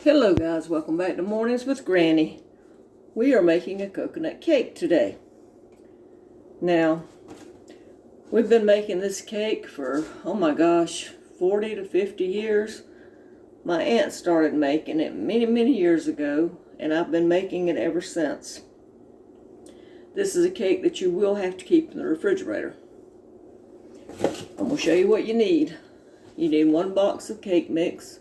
Hello guys, welcome back to Mornings with Granny. We are making a coconut cake today. Now, we've been making this cake for, oh my gosh, 40 to 50 years. My aunt started making it many years ago, and I've been making it ever since. This is a cake that you will have to keep in the refrigerator. I'm going to show you what you need. You need 1 box of cake mix.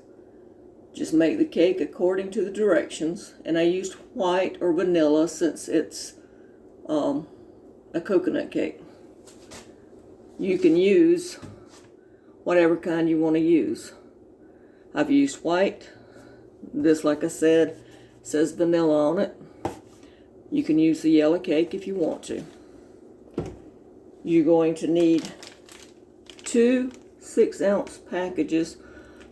Just make the cake according to the directions, and I used white or vanilla since it's a coconut cake. You can use whatever kind you want to use. I've used white. This, like I said, says vanilla on it. You can use the yellow cake if you want to. You're going to need 2 6-ounce packages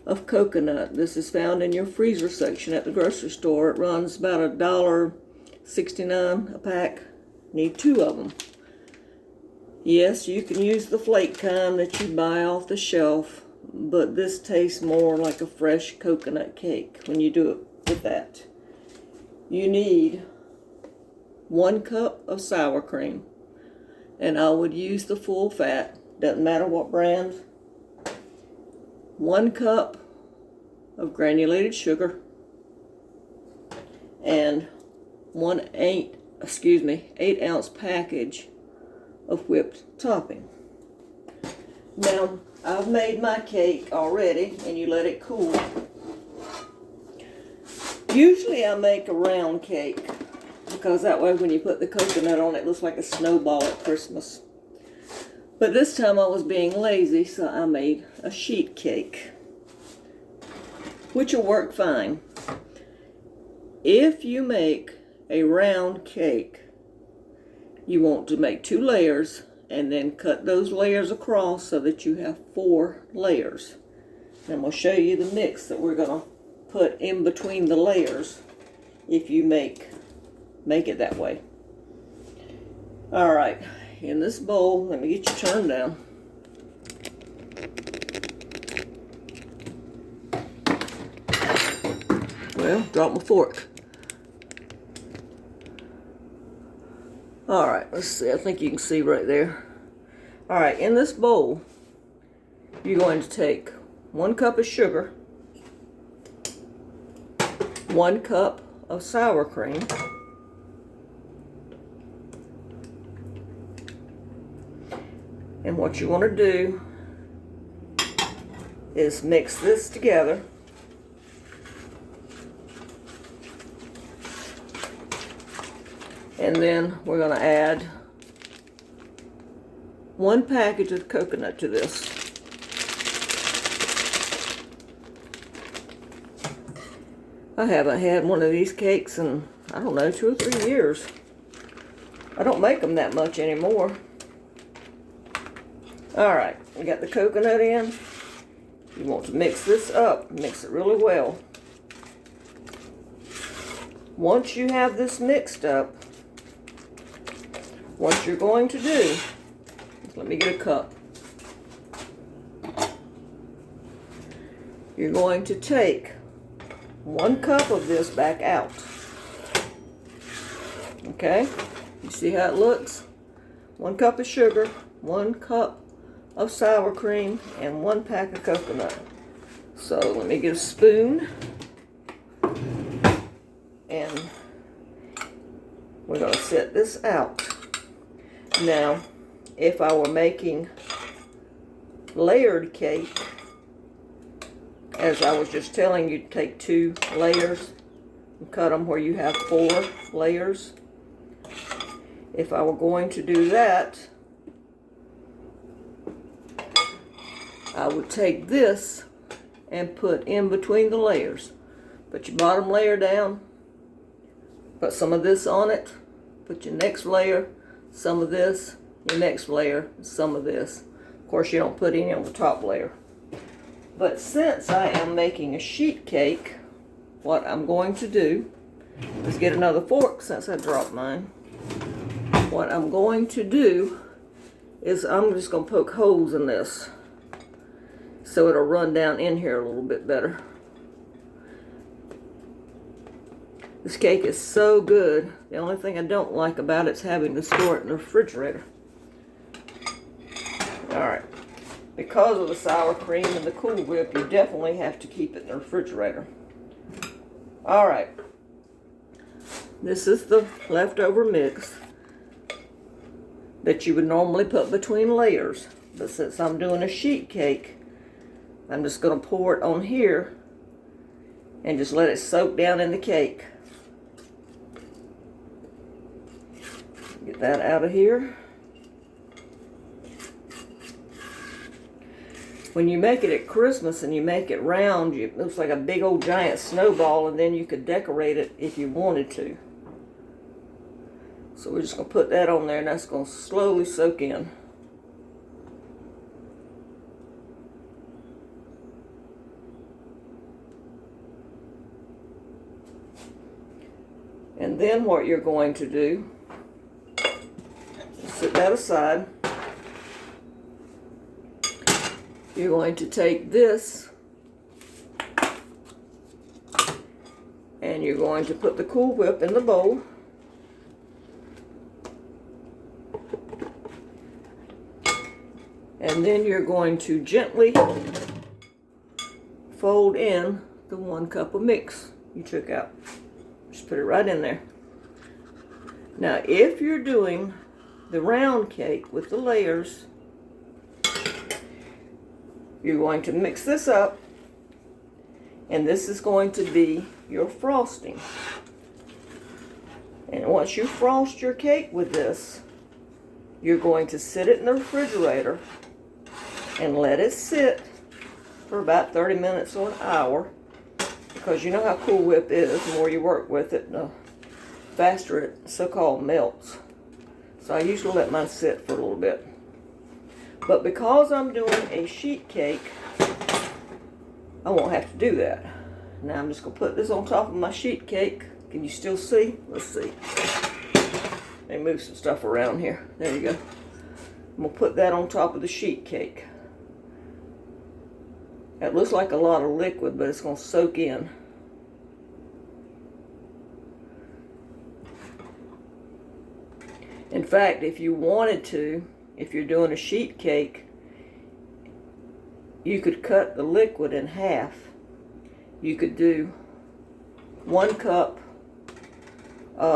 of coconut. This is found in your freezer section at the grocery store. It runs about $1.69 a pack. Need 2 of them. Yes, you can use the flake kind that you buy off the shelf, but this tastes more like a fresh coconut cake when you do it with that. You need 1 cup of sour cream, and I would use the full fat, doesn't matter what brand. 1 cup of granulated sugar, and 8-ounce package of whipped topping. Now, I've made my cake already, and you let it cool. Usually I make a round cake, because that way when you put the coconut on it, it looks like a snowball at Christmas. But this time I was being lazy, so I made a sheet cake, which will work fine. If you make a round cake, you want to make 2 layers and then cut those layers across so that you have 4 layers. And I'm going to show you the mix that we're going to put in between the layers if you make it that way. All right. In this bowl, let me get you turned down. Well, drop my fork. Alright, let's see. I think you can see right there. Alright, in this bowl, you're going to take 1 cup of sugar, 1 cup of sour cream, and what you want to do is mix this together. And then we're going to add 1 package of coconut to this. I haven't had one of these cakes in, I don't know, 2 or 3 years. I don't make them that much anymore. Alright, we got the coconut in. You want to mix this up, mix it really well. Once you have this mixed up, what you're going to do, let me get a cup. You're going to take 1 cup of this back out. Okay? You see how it looks? 1 cup of sugar, 1 cup of sour cream, and 1 pack of coconut. So let me get a spoon, and we're going to set this out. Now, if I were making layered cake, as I was just telling you, take 2 layers and cut them where you have 4 layers. If I were going to do that, I would take this and put in between the layers. Put your bottom layer down, put some of this on it, put your next layer, some of this, your next layer, some of this. Of course, you don't put any on the top layer. But since I am making a sheet cake, what I'm going to do is get another fork since I dropped mine. What I'm going to do is I'm just going to poke holes in this so it'll run down in here a little bit better. This cake is so good. The only thing I don't like about it is having to store it in the refrigerator. Alright. Because of the sour cream and the Cool Whip, you definitely have to keep it in the refrigerator. Alright. This is the leftover mix that you would normally put between layers. But since I'm doing a sheet cake, I'm just going to pour it on here and just let it soak down in the cake. Get that out of here. When you make it at Christmas and you make it round, it looks like a big old giant snowball, and then you could decorate it if you wanted to. So we're just going to put that on there, and that's going to slowly soak in. And then what you're going to do, set that aside. You're going to take this and you're going to put the Cool Whip in the bowl. And then you're going to gently fold in the 1 cup of mix you took out. Just put it right in there. Now, if you're doing the round cake with the layers, you're going to mix this up, and this is going to be your frosting. And once you frost your cake with this, you're going to sit it in the refrigerator and let it sit for about 30 minutes or an hour, because you know how Cool Whip is. The more you work with it, the faster it so-called melts. So I usually let mine sit for a little bit. But because I'm doing a sheet cake, I won't have to do that. Now I'm just going to put this on top of my sheet cake. Can you still see? Let's see. Let me move some stuff around here. There you go. I'm going to put that on top of the sheet cake. That looks like a lot of liquid, but it's going to soak in. In fact, if you wanted to, if you're doing a sheet cake, you could cut the liquid in half. You could do 1 cup of